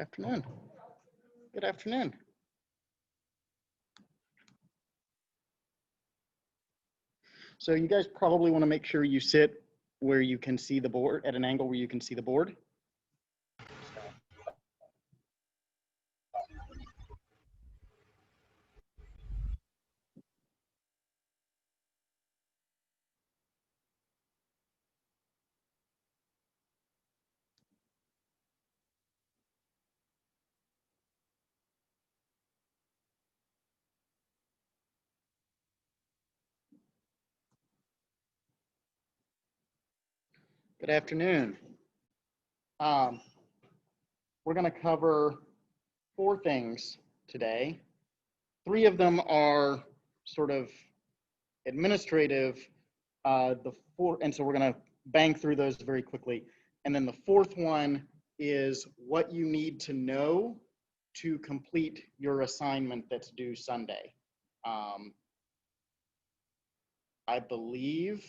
Afternoon. Good afternoon. So you guys probably want to make sure you sit where you can see the board, at an angle where you can see the board. Good afternoon. We're going to cover 4 things today. 3 of them are sort of administrative. And so we're going to bang through those very quickly. And then the 4th one is what you need to know to complete your assignment that's due Sunday. I believe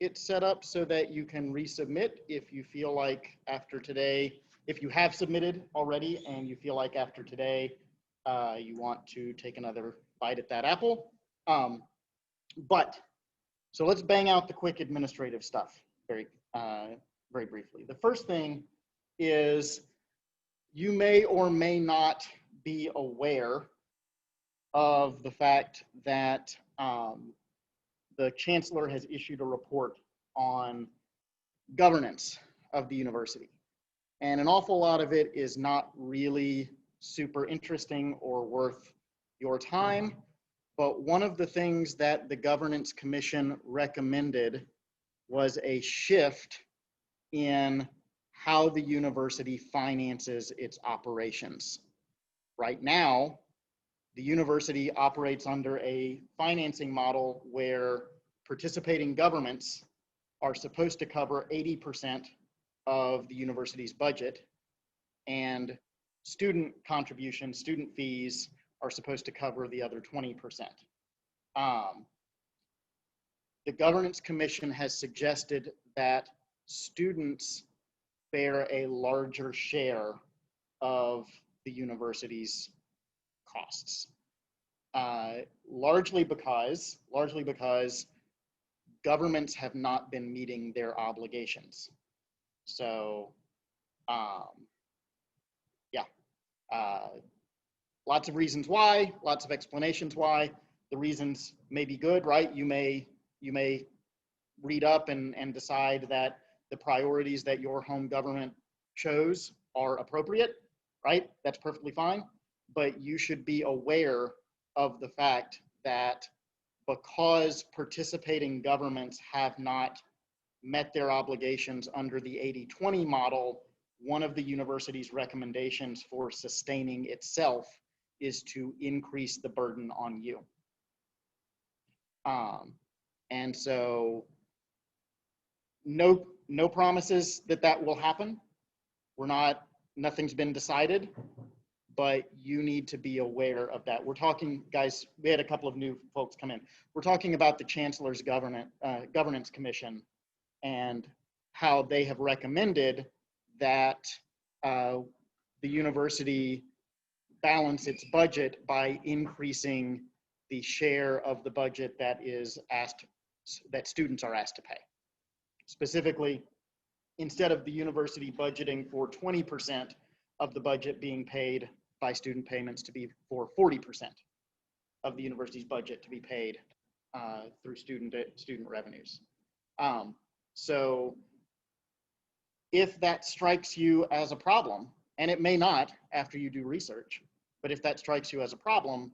it's set up so that you can resubmit if you feel like after today, if you have submitted already and you feel like after today you want to take another bite at that apple. So let's bang out the quick administrative stuff very briefly. The first thing is you may or may not be aware of the fact that the chancellor has issued a report on governance of the university. And an awful lot of it is not really super interesting or worth your time. But one of the things that the Governance Commission recommended was a shift in how the university finances its operations. Right now, the university operates under a financing model where participating governments are supposed to cover 80% of the university's budget, and student contributions, student fees, are supposed to cover the other 20%. The Governance Commission has suggested that students bear a larger share of the university's costs, largely because governments have not been meeting their obligations. So, lots of reasons why, lots of explanations why. The reasons may be good, right? You may read up and decide that the priorities that your home government chose are appropriate, right? That's perfectly fine. But you should be aware of the fact that because participating governments have not met their obligations under the 80-20 model, one of the university's recommendations for sustaining itself is to increase the burden on you. And so no promises that will happen. Nothing's been decided, but you need to be aware of that. We're talking, guys, we had a couple of new folks come in. We're talking about the Chancellor's Governance Commission and how they have recommended that the university balance its budget by increasing the share of the budget that students are asked to pay. Specifically, instead of the university budgeting for 20% of the budget being paid by student payments, to be for 40% of the university's budget to be paid through student revenues. So if that strikes you as a problem, and it may not after you do research, but if that strikes you as a problem,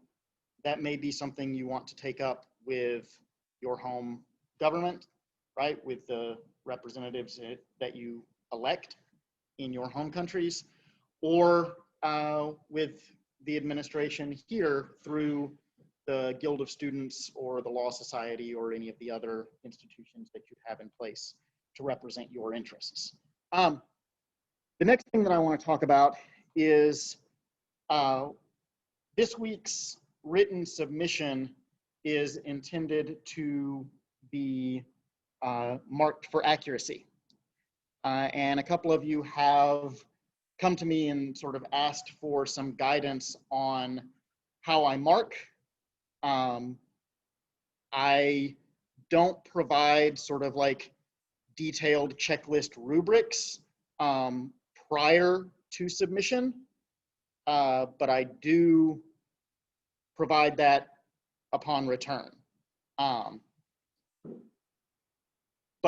that may be something you want to take up with your home government, right? With the representatives that you elect in your home countries, or with the administration here through the Guild of Students or the Law Society or any of the other institutions that you have in place to represent your interests. The next thing that I want to talk about is this week's written submission is intended to be marked for accuracy. And a couple of you have come to me and sort of asked for some guidance on how I mark. I don't provide sort of like detailed checklist rubrics prior to submission, but I do provide that upon return. But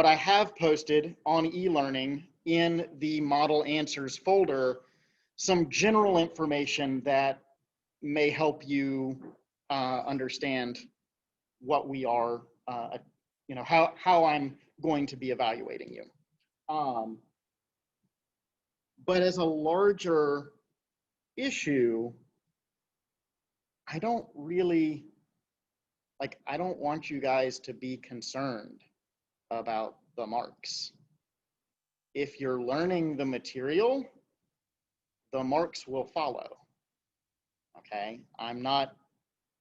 I have posted on eLearning in the model answers folder some general information that may help you understand what we are, you know, how I'm going to be evaluating you. But as a larger issue, I don't really, like, I don't want you guys to be concerned about the marks. If you're learning the material, the marks will follow, okay? I'm not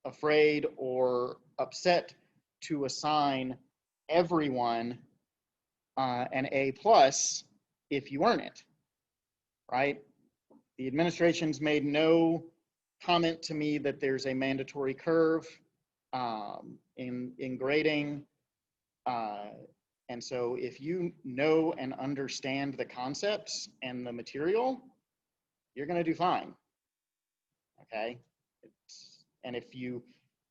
afraid or upset to assign everyone an A+ if you earn it, right? The administration's made no comment to me that there's a mandatory curve in grading. And so if you know and understand the concepts and the material, you're gonna do fine, okay? And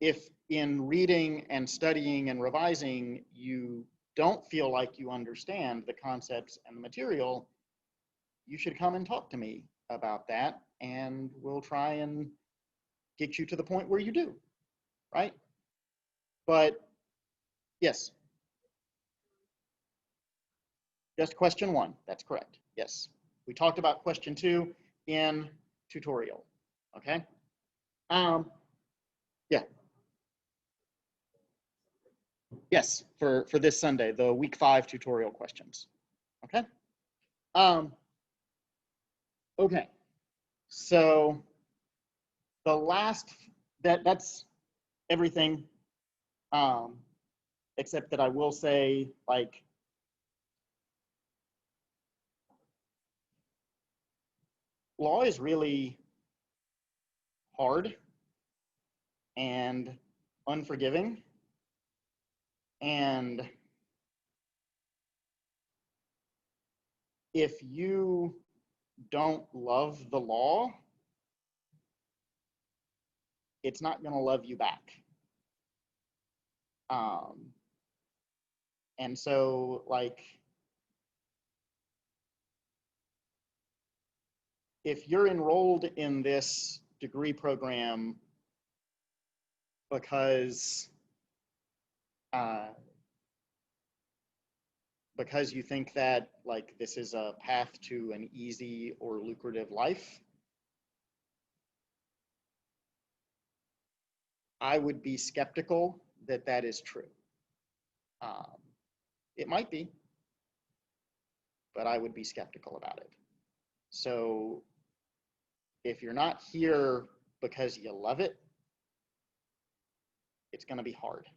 if in reading and studying and revising, you don't feel like you understand the concepts and the material, you should come and talk to me about that, and we'll try and get you to the point where you do, right? But yes. Just question 1, that's correct, yes. We talked about question 2 in tutorial, okay? Yeah. Yes, for this Sunday, the week 5 tutorial questions, okay? Okay, so the last, that's everything, except that I will say, like, law is really hard and unforgiving, and if you don't love the law, it's not going to love you back. And so, like, if you're enrolled in this degree program because you think that, like, this is a path to an easy or lucrative life, I would be skeptical that that is true. It might be, but I would be skeptical about it. So if you're not here because you love it, it's going to be hard.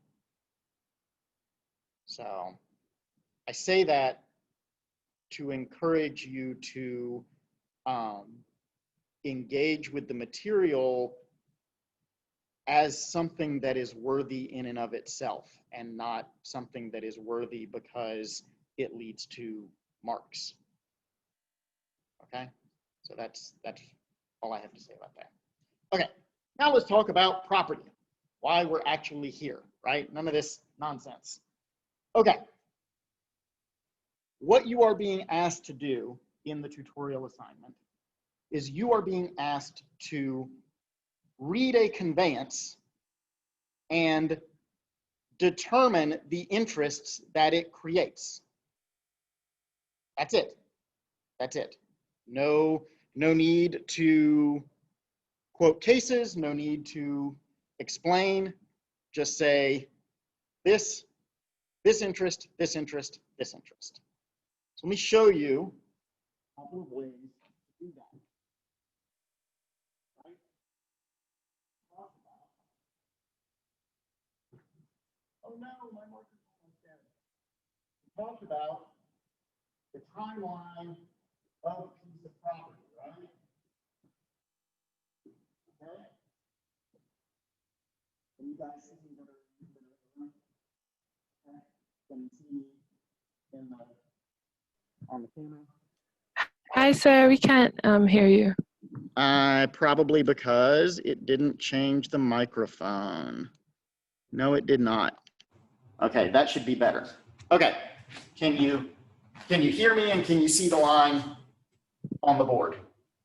So I say that to encourage you to engage with the material as something that is worthy in and of itself, and not something that is worthy because it leads to marks. Okay, so that's all I have to say about that. Okay, now let's talk about property, why we're actually here, right? None of this nonsense. Okay, what you are being asked to do in the tutorial assignment is you are being asked to read a conveyance and determine the interests that it creates. That's it. That's it. No need to quote cases, no need to explain. Just say this interest, this interest, this interest. So let me show you a couple of ways to do that. Oh no, my marker's almost dead. We talked about the timeline of a piece of property, right? guys see me can you see me in on the camera? Hi, sir. We can't hear you. Probably because it didn't change the microphone. No, it did not. Okay, that should be better. Okay, can you hear me and can you see the line on the board?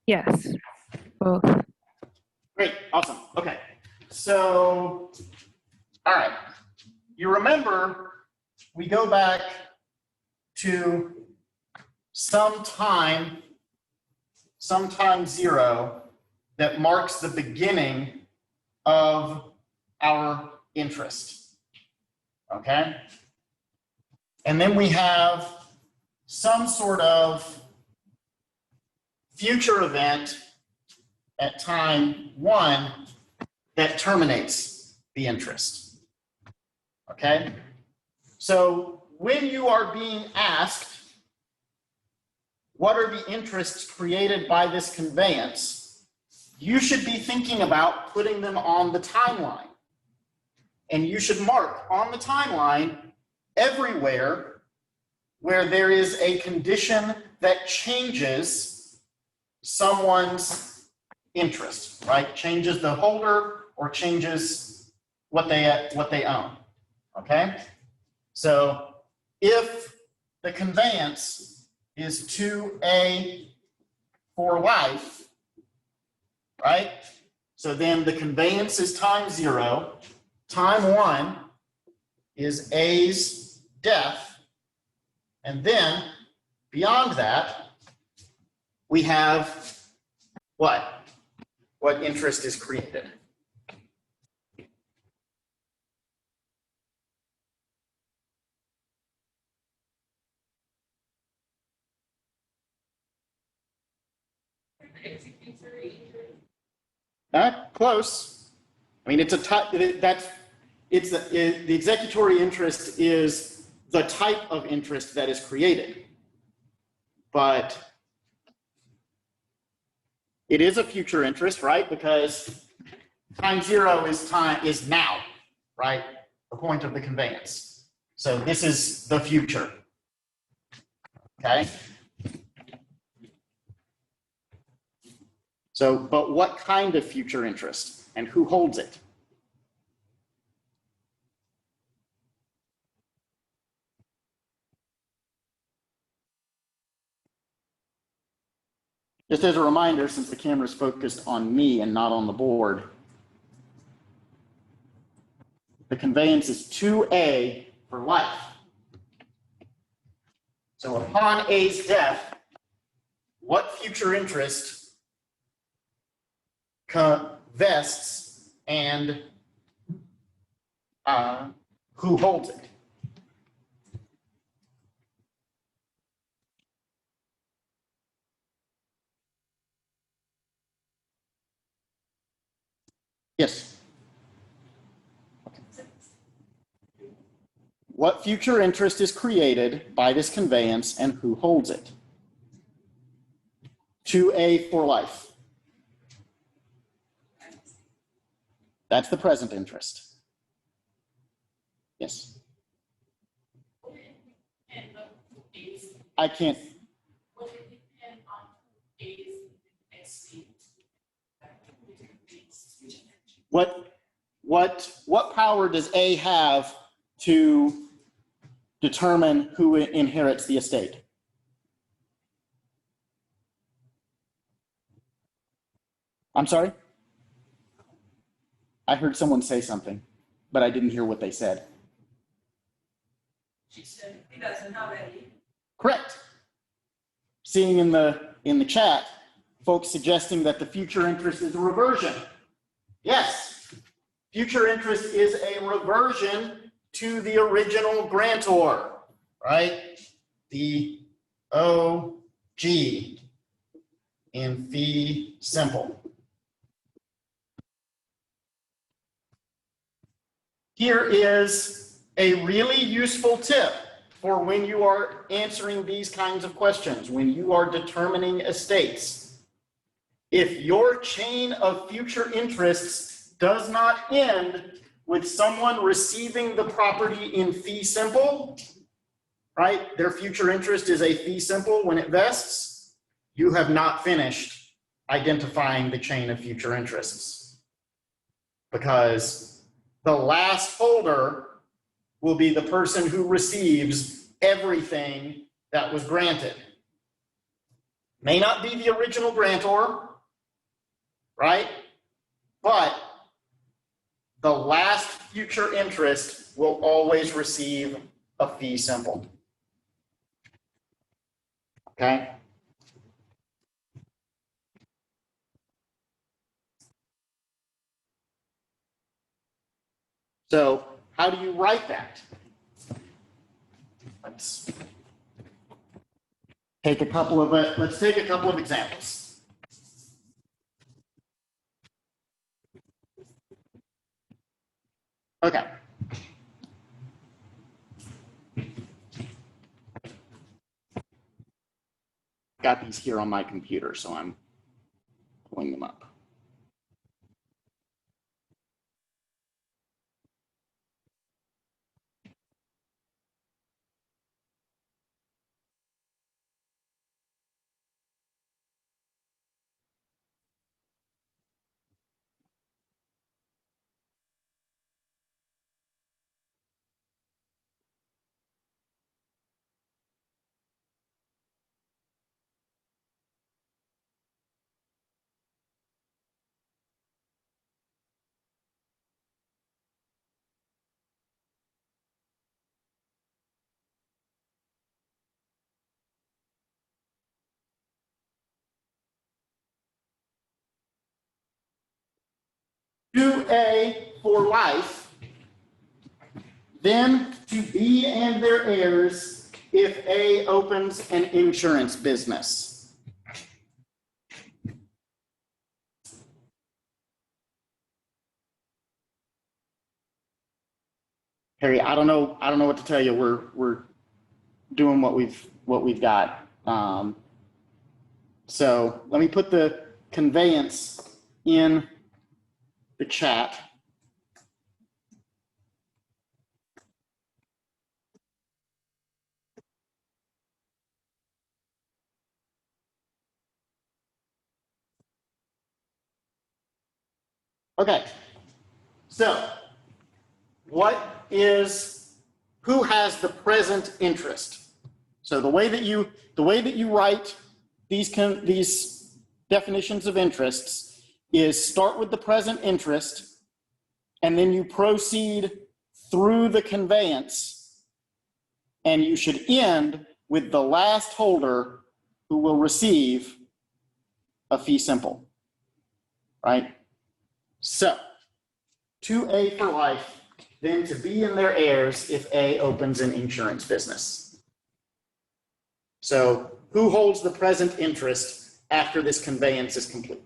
Yes, both. Great, awesome. Okay, so, all right. You remember we go back to sometime zero that marks the beginning of our interest, okay? And then we have some sort of future event at time 1 that terminates the interest, okay? So when you are being asked, what are the interests created by this conveyance, you should be thinking about putting them on the timeline. And you should mark on the timeline everywhere where there is a condition that changes someone's interest, right? Changes the holder or changes what they own, okay? So if the conveyance is 2A for life, right? So then the conveyance is time 0. Time 1 is A's death. And then beyond that, we have what? What interest is created? Close. I mean, it's a type that's the executory interest is the type of interest that is created, but it is a future interest, right? Because time 0 is now, right? The point of the conveyance. So this is the future. Okay. So, but what kind of future interest and who holds it? Just as a reminder, since the camera is focused on me and not on the board, the conveyance is 2A for life. So upon A's death, what future interest vests and who holds it? Yes. What future interest is created by this conveyance and who holds it? 2A for life. That's the present interest. Yes. I can't. What power does A have to determine who inherits the estate? I'm sorry? I heard someone say something, but I didn't hear what they said. She said he doesn't have any. Correct. Seeing in the chat, folks suggesting that the future interest is a reversion. Yes, future interest is a reversion to the original grantor, right? The OG in fee simple. Here is a really useful tip for when you are answering these kinds of questions, when you are determining estates. If your chain of future interests does not end with someone receiving the property in fee simple, right? Their future interest is a fee simple when it vests. You have not finished identifying the chain of future interests, because the last holder will be the person who receives everything that was granted. May not be the original grantor, right? But the last future interest will always receive a fee simple. Okay? So how do you write that? Let's take a couple of examples. Okay. Got these here on my computer, so I'm pulling them up. To A for life, then to B and their heirs if A opens an insurance business. Harry, I don't know what to tell you. We're doing what we've got. So let me put the conveyance in the chat. Okay, so who has the present interest? So the way that you write these definitions of interests is start with the present interest, and then you proceed through the conveyance, and you should end with the last holder who will receive a fee simple, right? So, to A for life, then to B and their heirs if A opens an insurance business. So, who holds the present interest after this conveyance is complete?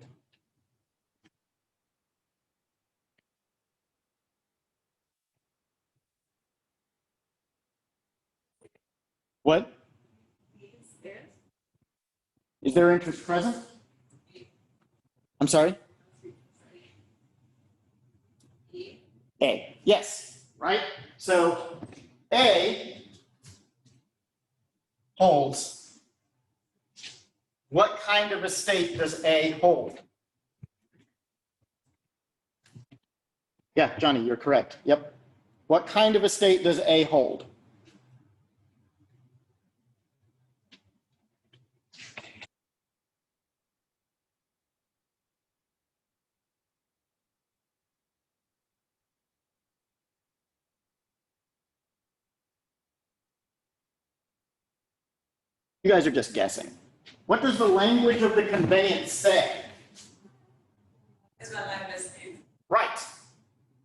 What? Is their interest present? I'm sorry? A, yes, right? So A holds. What kind of estate does A hold? Yeah, Johnny, you're correct. Yep. What kind of estate does A hold? You guys are just guessing. What does the language of the conveyance say? It's not like this. Right.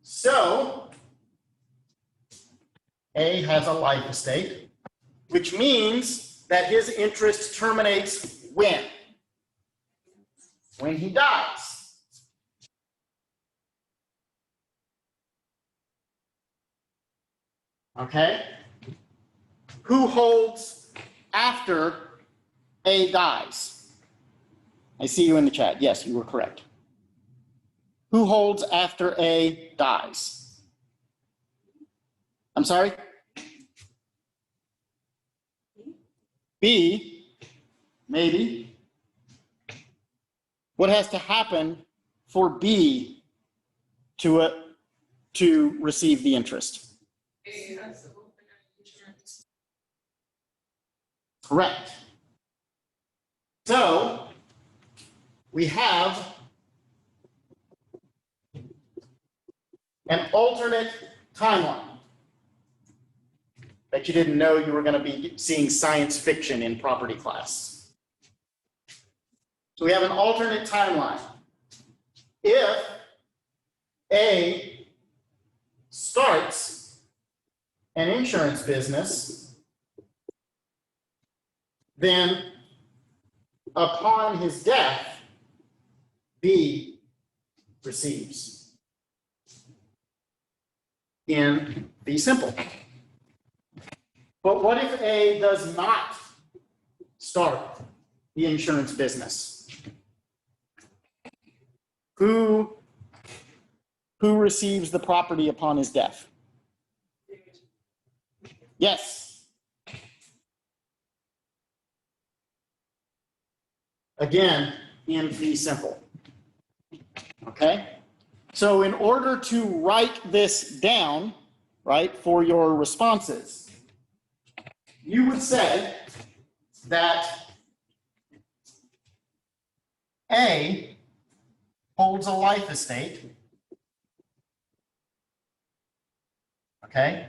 So A has a life estate, which means that his interest terminates when? When he dies. Okay? Who holds after A dies? I see you in the chat. Yes, you were correct. Who holds after A dies? I'm sorry? B, maybe. What has to happen for B to receive the interest? Correct. So we have an alternate timeline. Bet you didn't know you were going to be seeing science fiction in property class. So we have an alternate timeline. If A starts an insurance business, then upon his death, B receives. In B simple. But what if A does not start the insurance business? Who receives the property upon his death? Yes. Again, in B simple. Okay? So in order to write this down, right, for your responses, you would say that A holds a life estate. Okay?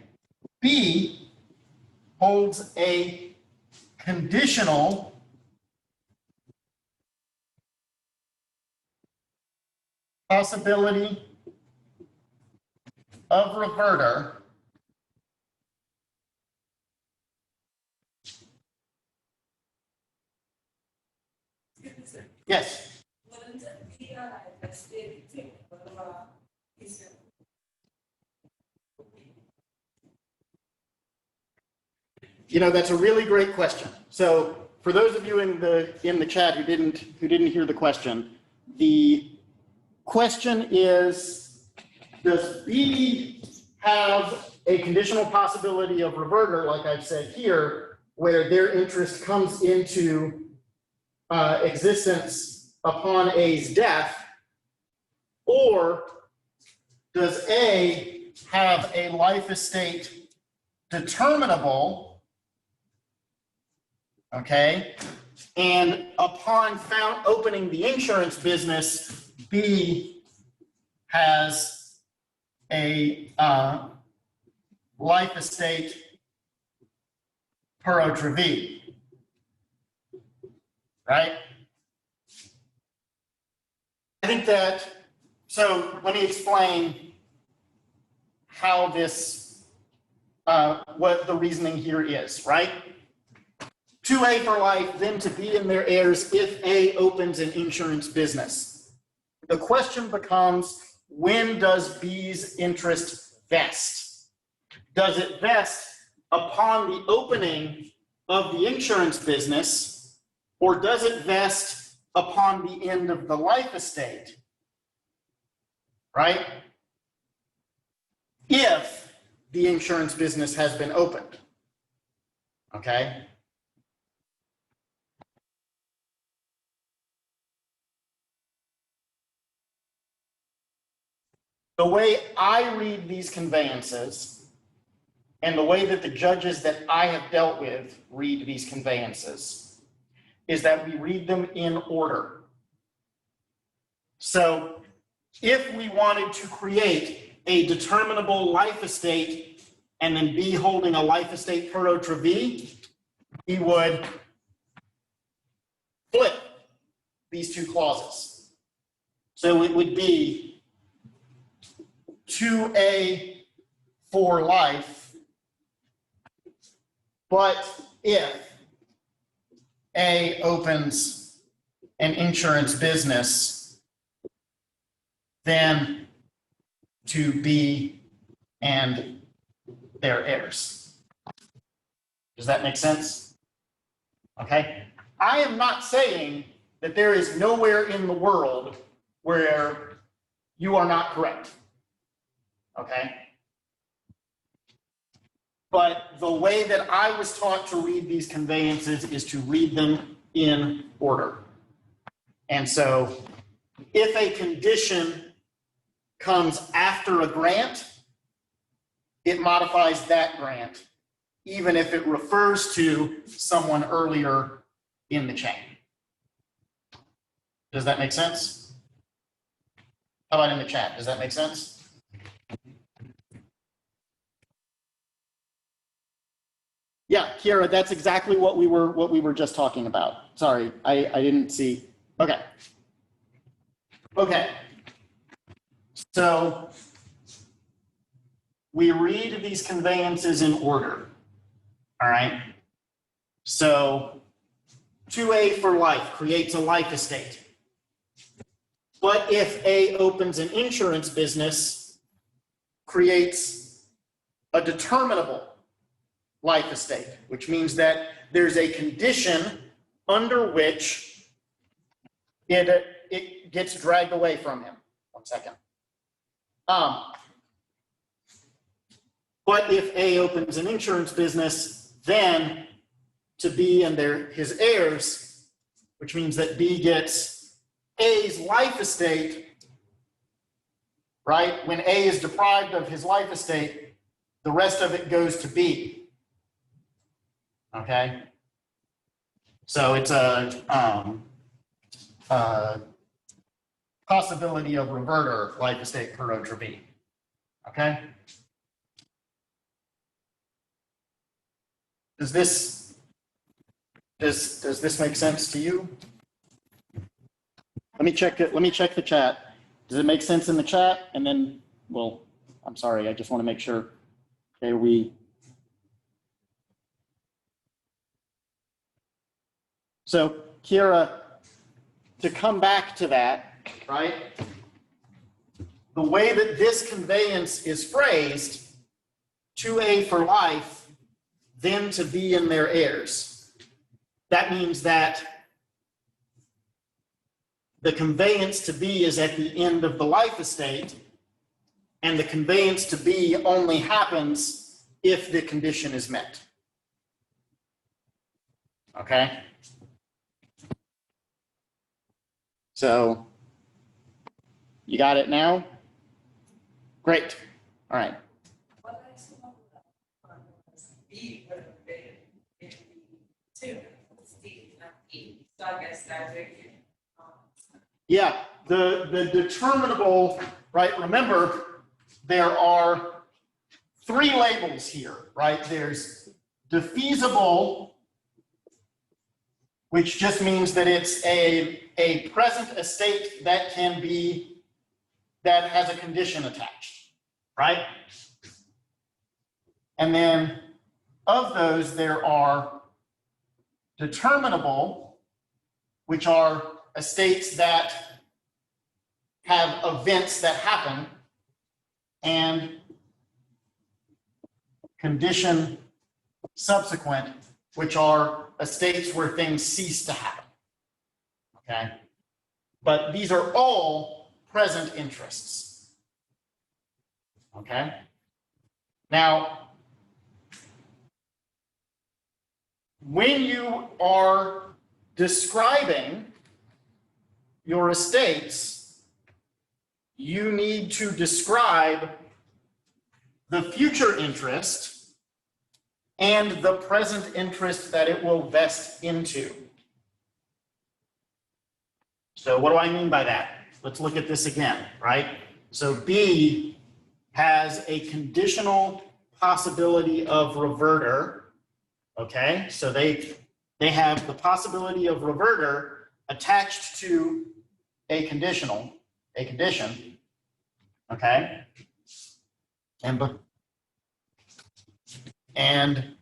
B holds a conditional possibility of reverter yes. Wouldn't it be a steady thing? You know, that's a really great question. So for those of you in the chat who didn't hear the question is, does B have a conditional possibility of reverter, like I've said here, where their interest comes into existence upon A's death, or does A have a life estate determinable, okay, and upon opening the insurance business, B has a life estate per autre vie, right? I think that, so let me explain how this, what the reasoning here is, right? To A for life, then to B and their heirs if A opens an insurance business. The question becomes, when does B's interest vest? Does it vest upon the opening of the insurance business, or does it vest upon the end of the life estate? Right? If the insurance business has been opened. Okay? The way I read these conveyances and the way that the judges that I have dealt with read these conveyances is that we read them in order. So if we wanted to create a determinable life estate and then B holding a life estate per autre vie, we would flip these two clauses. So it would be 2A for life, but if A opens an insurance business, then to B and their heirs. Does that make sense? Okay. I am not saying that there is nowhere in the world where you are not correct. Okay. But the way that I was taught to read these conveyances is to read them in order. And so if a condition comes after a grant, it modifies that grant, even if it refers to someone earlier in the chain. Does that make sense? How about in the chat? Does that make sense? Yeah, Kiera, that's exactly what we were just talking about. Sorry, I didn't see. Okay. Okay. So we read these conveyances in order. All right. So 2A for life creates a life estate. But if A opens an insurance business, creates a determinable life estate, which means that there's a condition under which it gets dragged away from him. 1 second. But if A opens an insurance business, then to B and his heirs, which means that B gets A's life estate, right? When A is deprived of his life estate, the rest of it goes to B. Okay? So it's a possibility of reverter life estate per Otra B. Okay? Does this make sense to you? Let me check it. Let me check the chat. Does it make sense in the chat? And then, well, I'm sorry, I just want to make sure. Okay, so Kiera, to come back to that, right? The way that this conveyance is phrased, 2A for life, then to B and their heirs. That means that the conveyance to B is at the end of the life estate, and the conveyance to B only happens if the condition is met. Okay? So, you got it now? Great. All right. What I saw was B would have been in B2, C, not E. So I guess that's it. Yeah, the determinable, right? Remember, there are 3 labels here, right? There's defeasible, which just means that it's a present estate that has a condition attached, right? And then of those, there are determinable, which are estates that have events that happen, and condition subsequent, which are estates where things cease to happen. Okay? But these are all present interests. Okay? Now, when you are describing your estates, you need to describe the future interest and the present interest that it will vest into. So what do I mean by that? Let's look at this again, right? So B has a conditional possibility of reverter, okay? So they have the possibility of reverter attached to a condition, okay? And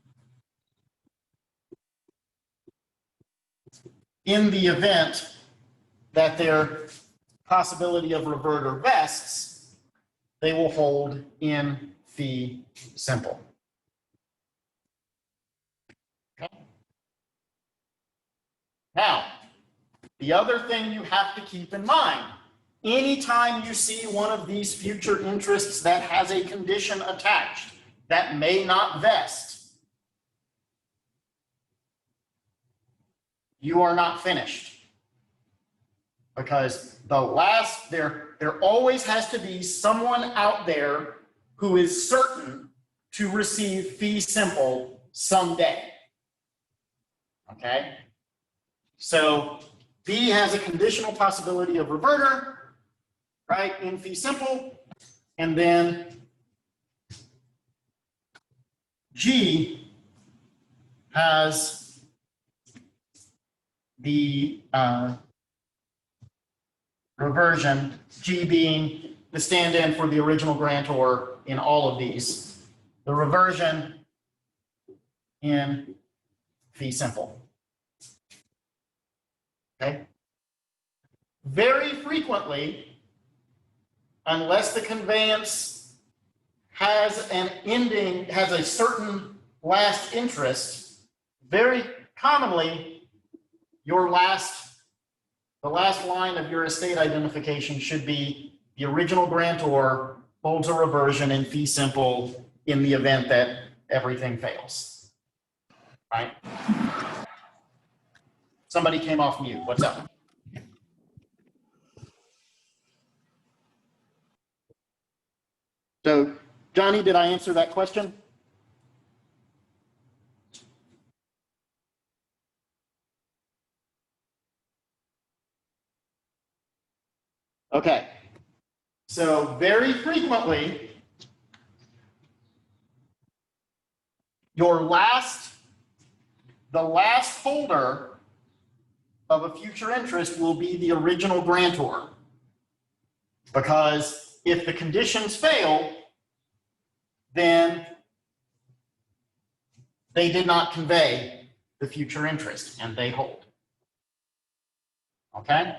in the event that their possibility of reverter vests, they will hold in fee simple. Okay. Now, the other thing you have to keep in mind, anytime you see one of these future interests that has a condition attached, that may not vest, you are not finished. Because there always has to be someone out there who is certain to receive fee simple someday. Okay? So B has a conditional possibility of reverter, right, in fee simple. And then G has the reversion, G being the stand-in for the original grantor in all of these, the reversion in fee simple. Okay? Very frequently, unless the conveyance has an ending, has a certain last interest, very commonly, the last line of your estate identification should be the original grantor holds a reversion in fee simple in the event that everything fails. Right? Somebody came off mute. What's up? So, Johnny, did I answer that question? Okay. So, very frequently, the last holder of a future interest will be the original grantor. Because if the conditions fail, then they did not convey the future interest and they hold. Okay?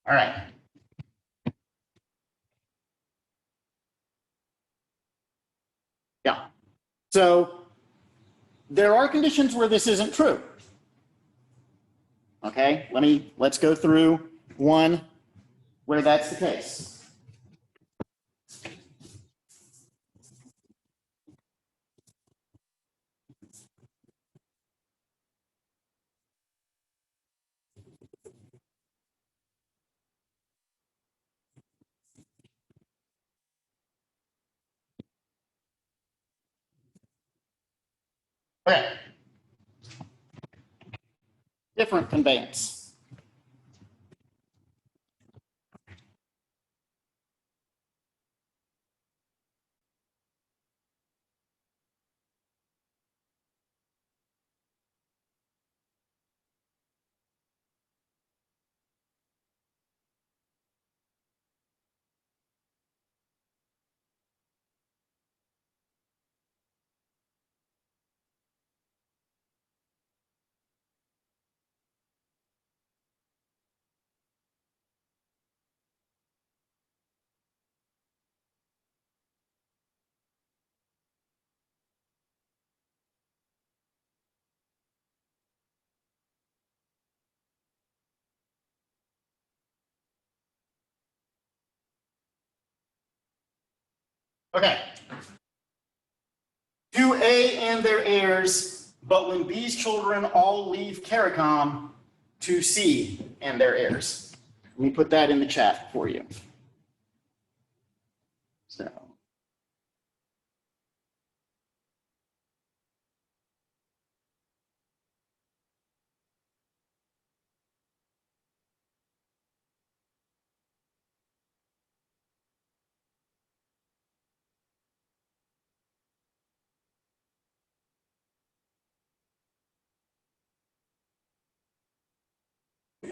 All right. Yeah. So there are conditions where this isn't true. Okay, let's go through one where that's the case. Okay. Different conveyance. Okay. To A and their heirs, but when B's children all leave CARICOM, to C and their heirs. Let me put that in the chat for you. So.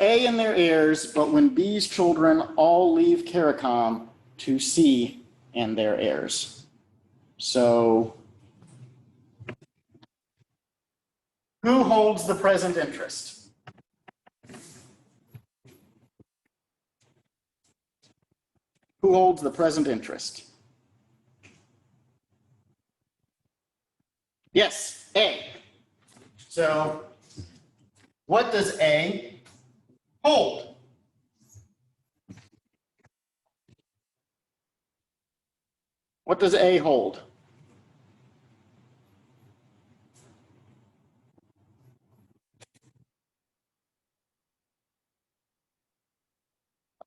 A and their heirs, but when B's children all leave CARICOM, to C and their heirs. So, who holds the present interest? Who holds the present interest? Yes, A. So, what does A hold? What does A hold?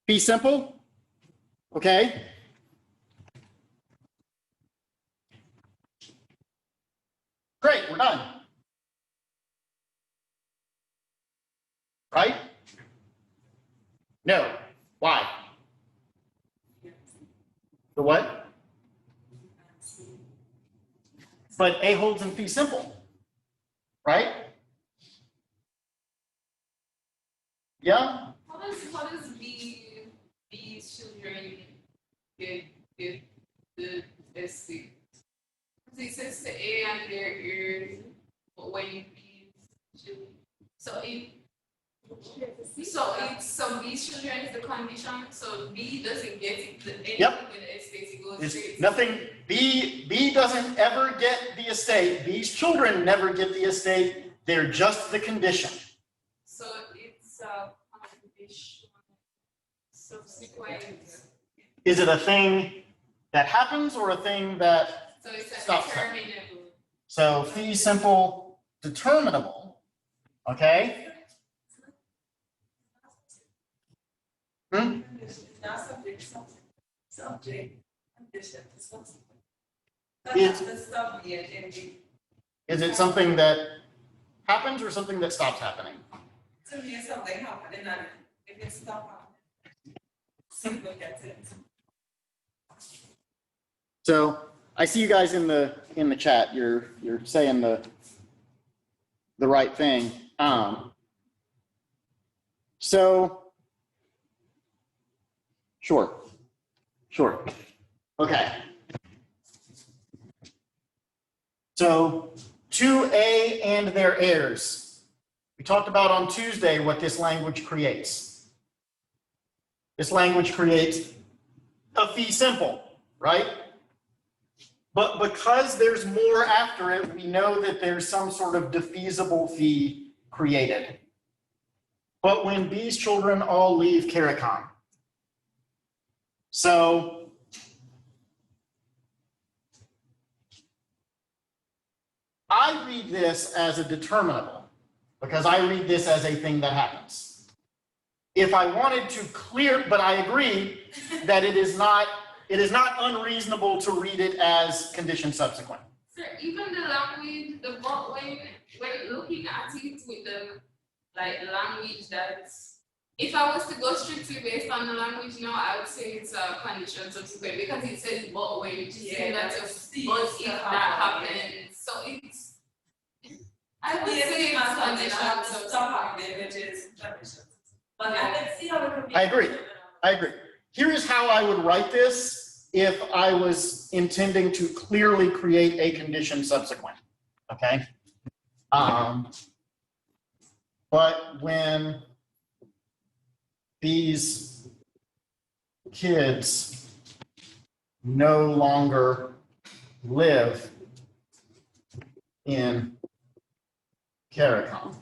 Be simple. Okay. Great, we're done. Right? No. Why? The what? But A holds in fee simple. Right? Yeah? How does these children get the SC? It says to A and their ears, but when you these children. So these children is the condition, so B doesn't get it, anything Yep. with the estate, it goes It's straight. to- nothing, B doesn't ever get the estate. B's children never get the estate. They're just the condition. So it's a condition subsequent, Is it a thing that happens or a thing that, so it's a Stop. determinable. so fee simple determinable, okay? Hmm? It's not subject, condition, it's subsequent. It's- the stuff yet, and we, Is it something that happens or something that stops happening? to me, it's something happening, and if it's stop happening, look at it. So I see you guys in the chat. You're saying the right thing. So sure. Okay. So 2A and their heirs. We talked about on Tuesday what this language creates. This language creates a fee simple, right? But because there's more after it, we know that there's some sort of defeasible fee created. But when B's children all leave CARICOM, so I read this as a determinable because I read this as a thing that happens. If I wanted to clear, but I agree that it is not unreasonable to read it as condition subsequent. Sir, even the language, the but when looking at it with the language that's, if I was to go strictly based on the language now, I would say it's a condition subsequent because it says but when, which is saying that but if that happens, so it's, I would say it's condition subsequent. Which is condition. But I can see how it could be. I agree. Here is how I would write this if I was intending to clearly create a condition subsequent, okay? But when these kids no longer live in CARICOM,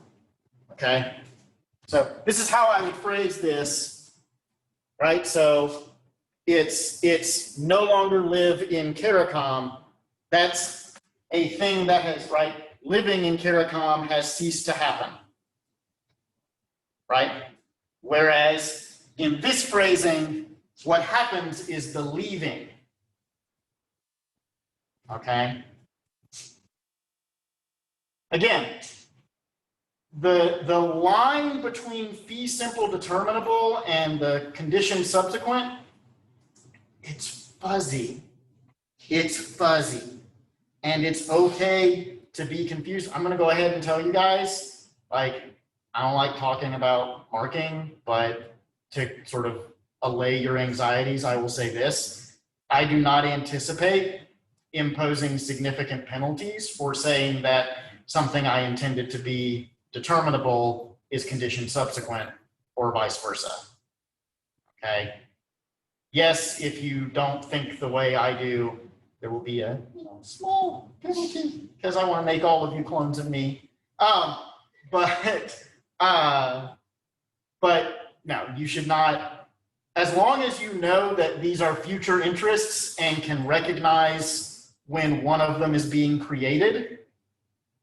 okay? So this is how I would phrase this, right? So it's no longer live in CARICOM. That's a thing that has, right? Living in CARICOM has ceased to happen, right? Whereas in this phrasing, what happens is the leaving, okay? Again, the line between fee simple determinable and the condition subsequent, it's fuzzy. It's fuzzy. And it's okay to be confused. I'm gonna go ahead and tell you guys, like, I don't like talking about marking, but to sort of allay your anxieties, I will say this. I do not anticipate imposing significant penalties for saying that something I intended to be determinable is condition subsequent or vice versa. Okay. Yes, if you don't think the way I do, there will be a small penalty because I want to make all of you clones of me. But no, you should not as long as you know that these are future interests and can recognize when one of them is being created,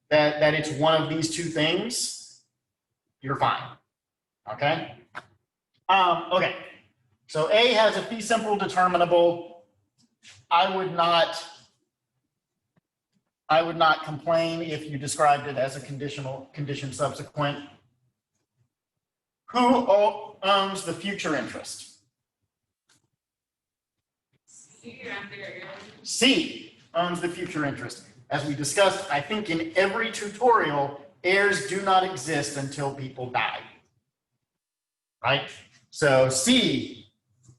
that it's one of these two things, you're fine. Okay? Okay. So A has a fee simple determinable. I would not complain if you described it as a condition subsequent. Who owns the future interest? C owns the future interest. As we discussed, I think in every tutorial, heirs do not exist until people die. Right? So C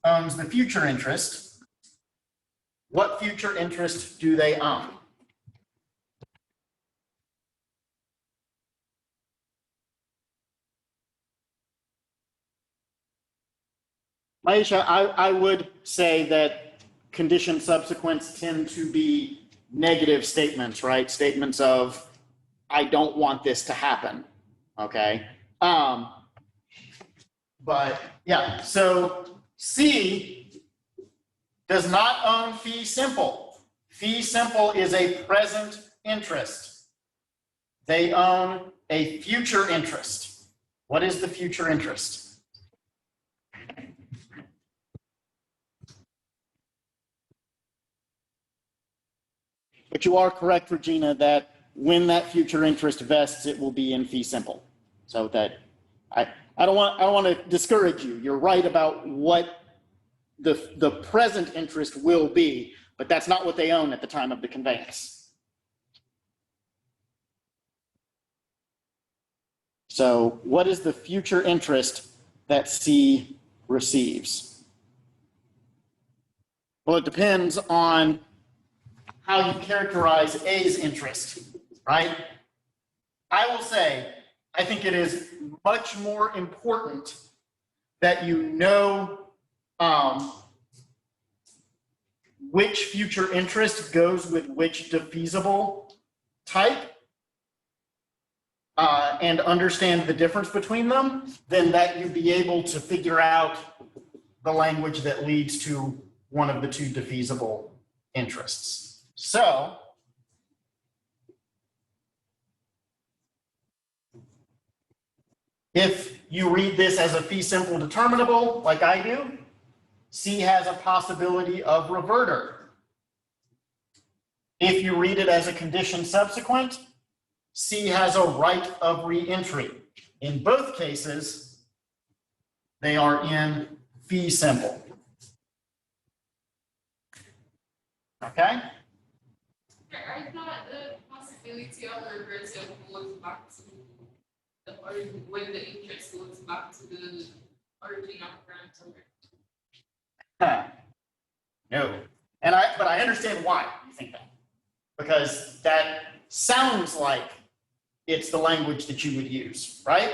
owns the future interest. What future interest do they own? Maisha, I would say that condition subsequents tend to be negative statements, right? Statements of, I don't want this to happen, okay? But yeah, so C does not own fee simple. Fee simple is a present interest. They own a future interest. What is the future interest? But you are correct, Regina, that when that future interest vests, it will be in fee simple. So that I don't want to discourage you. You're right about what the present interest will be, but that's not what they own at the time of the conveyance. So what is the future interest that C receives? Well, it depends on how you characterize A's interest, right? I will say, I think it is much more important that you know which future interest goes with which defeasible type and understand the difference between them, than that you be able to figure out the language that leads to one of the two defeasible interests. So, if you read this as a fee simple determinable, like I do, C has a possibility of reverter. If you read it as a condition subsequent, C has a right of reentry. In both cases, they are in fee simple. Okay? I thought the possibility of reversal goes back to the origin, when the interest goes back to the origin of grantor. No. But I understand why you think that. Because that sounds like it's the language that you would use, right?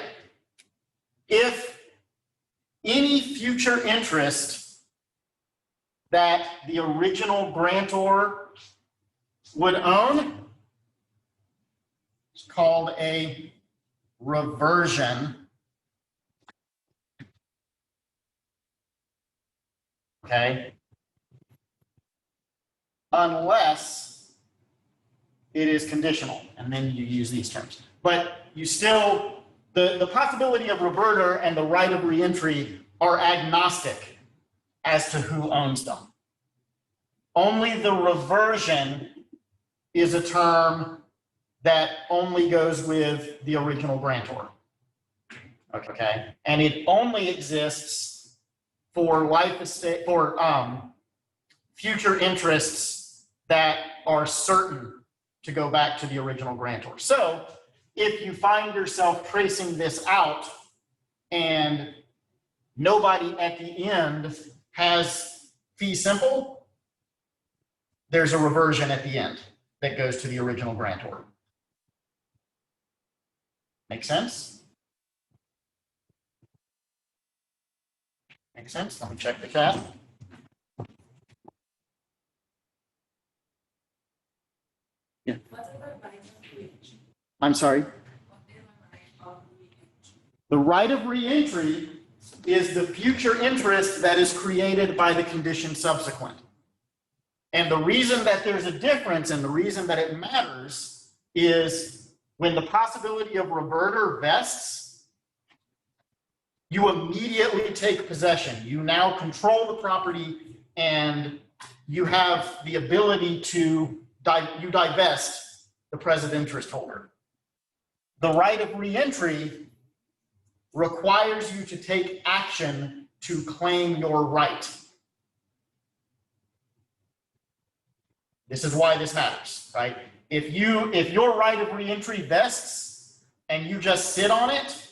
If any future interest that the original grantor would own is called a reversion. Okay? Unless it is conditional, and then you use these terms. But you still, the possibility of reverter and the right of reentry are agnostic as to who owns them. Only the reversion is a term that only goes with the original grantor. Okay, and it only exists for life estate, for future interests that are certain to go back to the original grantor. So if you find yourself tracing this out and nobody at the end has fee simple, there's a reversion at the end that goes to the original grantor. Make sense? Make sense? Let me check the chat. Yeah. I'm sorry. The right of reentry is the future interest that is created by the condition subsequent. And the reason that there's a difference and the reason that it matters is when the possibility of reverter vests, you immediately take possession. You now control the property and you have the ability to divest the present interest holder. The right of reentry requires you to take action to claim your right. This is why this matters, right? If your right of reentry vests and you just sit on it,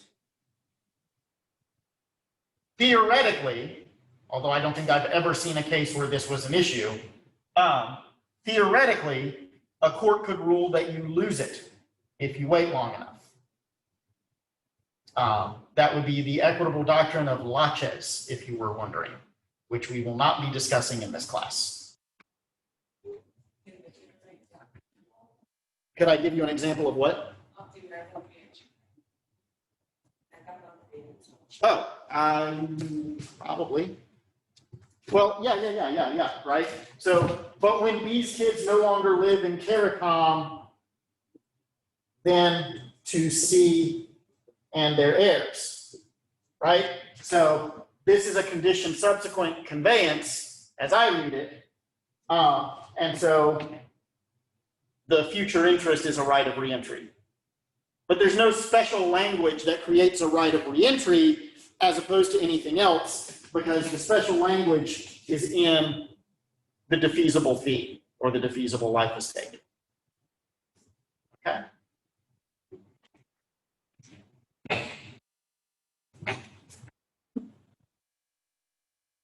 theoretically, although I don't think I've ever seen a case where this was an issue, theoretically, a court could rule that you lose it if you wait long enough. That would be the equitable doctrine of laches, if you were wondering, which we will not be discussing in this class. Could I give you an example of what? Oh, probably. Well, yeah, right? So, but when these kids no longer live in CARICOM, then to C and their heirs, right? So this is a condition subsequent conveyance, as I read it. And so the future interest is a right of reentry. But there's no special language that creates a right of reentry as opposed to anything else, because the special language is in the defeasible fee or the defeasible life estate. Okay.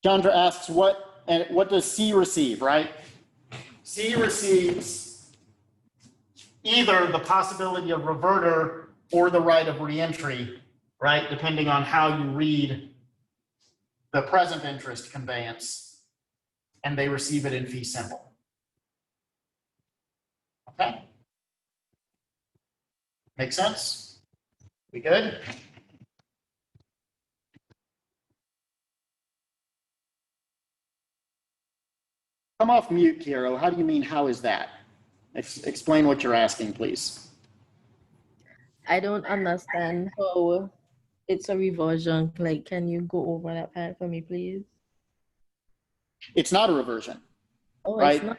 Chandra asks, what does C receive, right? C receives either the possibility of reverter or the right of reentry, right? Depending on how you read the present interest conveyance, and they receive it in fee simple. Okay? Make sense? We good? Come off mute, Kiero. How do you mean, how is that? Explain what you're asking, please. I don't understand how it's a reversion. Like, can you go over that part for me, please? It's not a reversion. Oh, right? It's not.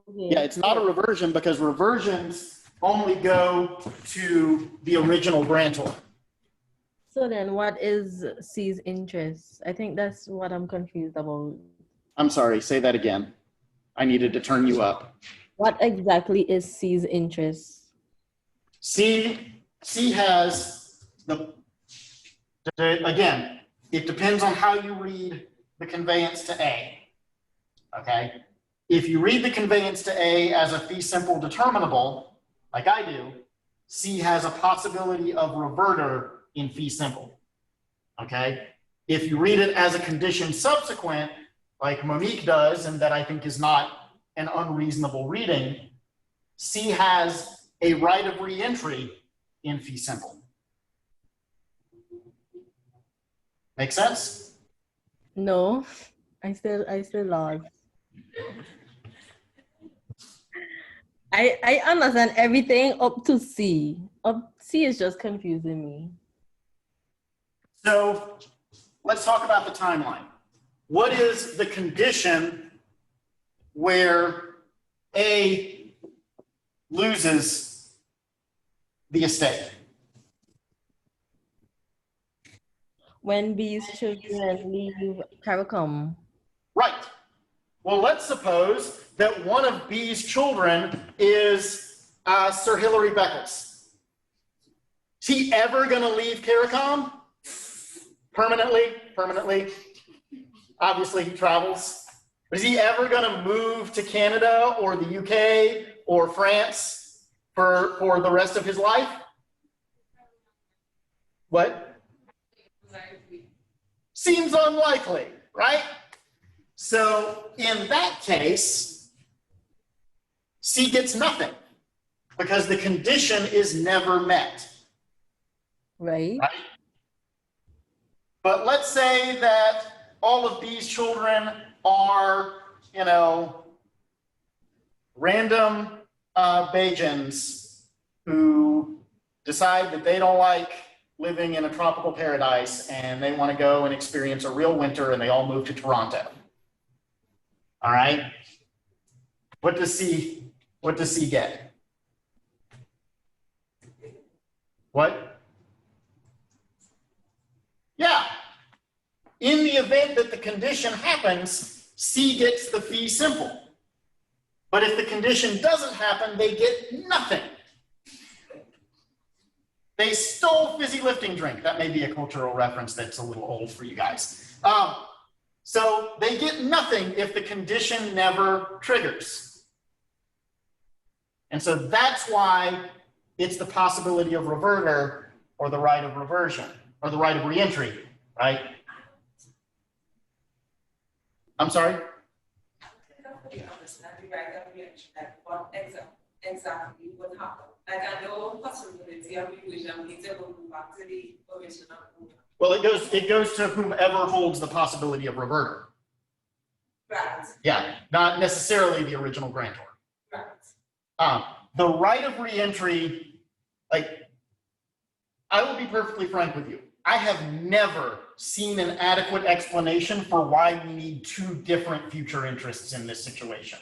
Okay. Yeah, it's not a reversion because reversions only go to the original grantor. So then what is C's interest? I think that's what I'm confused about. I'm sorry, say that again. I needed to turn you up. What exactly is C's interest? C has again, it depends on how you read the conveyance to A. Okay? If you read the conveyance to A as a fee simple determinable, like I do, C has a possibility of reverter in fee simple. Okay? If you read it as a condition subsequent, like Monique does, and that I think is not an unreasonable reading, C has a right of reentry in fee simple. Make sense? No, I still lost. I understand everything up to C. C is just confusing me. So let's talk about the timeline. What is the condition where A loses the estate? When B's children leave CARICOM. Right. Well, let's suppose that one of B's children is Sir Hilary Beckles. Is he ever going to leave CARICOM? Permanently? Obviously, he travels. But is he ever going to move to Canada or the UK or France for the rest of his life? What? Seems unlikely, right? So in that case, C gets nothing because the condition is never met. Right. Right? But let's say that all of these children are, you know, random Bajans who decide that they don't like living in a tropical paradise and they want to go and experience a real winter, and they all move to Toronto. All right. What does C get? What? Yeah. In the event that the condition happens, C gets the fee simple. But if the condition doesn't happen, they get nothing. They stole fizzy lifting drink. That may be a cultural reference that's a little old for you guys. So they get nothing if the condition never triggers. And so that's why it's the possibility of reverter or the right of reversion or the right of reentry, right? I'm sorry? Exactly what happened. Like I know possibility of revision means it will go back to the original owner. Well, it goes to whomever holds the possibility of reverter. Right. Yeah, not necessarily the original grantor. Right. The right of reentry, like, I will be perfectly frank with you. I have never seen an adequate explanation for why we need two different future interests in this situation.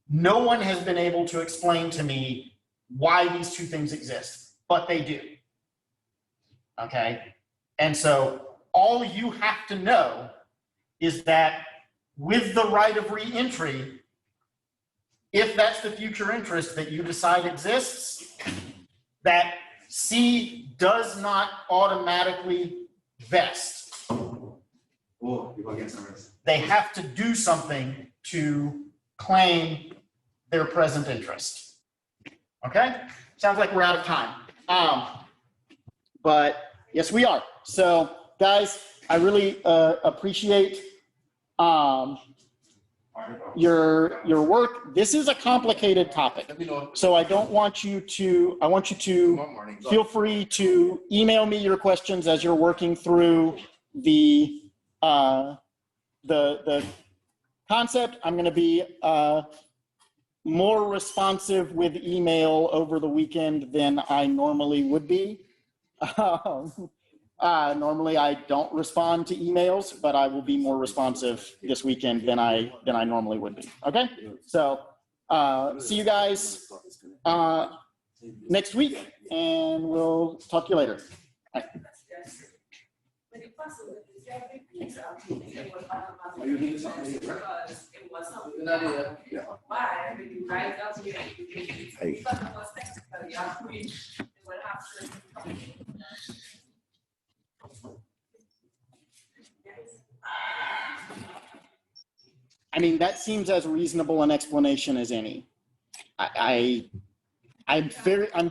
No one has been able to explain to me why these two things exist, but they do. Okay? And so all you have to know is that with the right of reentry, if that's the future interest that you decide exists, that C does not automatically vest. They have to do something to claim their present interest. Okay? Sounds like we're out of time. But yes, we are. So guys, I really appreciate your work. This is a complicated topic. So I don't want you to, I want you to feel free to email me your questions as you're working through the concept. I'm going to be more responsive with email over the weekend than I normally would be. Normally I don't respond to emails, but I will be more responsive this weekend than I normally would be. Okay, so see you guys next week, and we'll talk to you later. Bye. Are you doing something? Because it was something. Good idea. Yeah. Why? When you write out your Hey. because it was technically agreed, it would have to. I mean, that seems as reasonable an explanation as any. I'm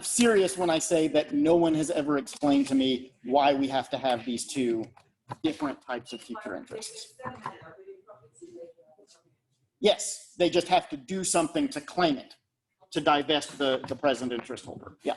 serious when I say that no one has ever explained to me why we have to have these two different types of future interests. Yes, they just have to do something to claim it, to divest the present interest holder. Yeah.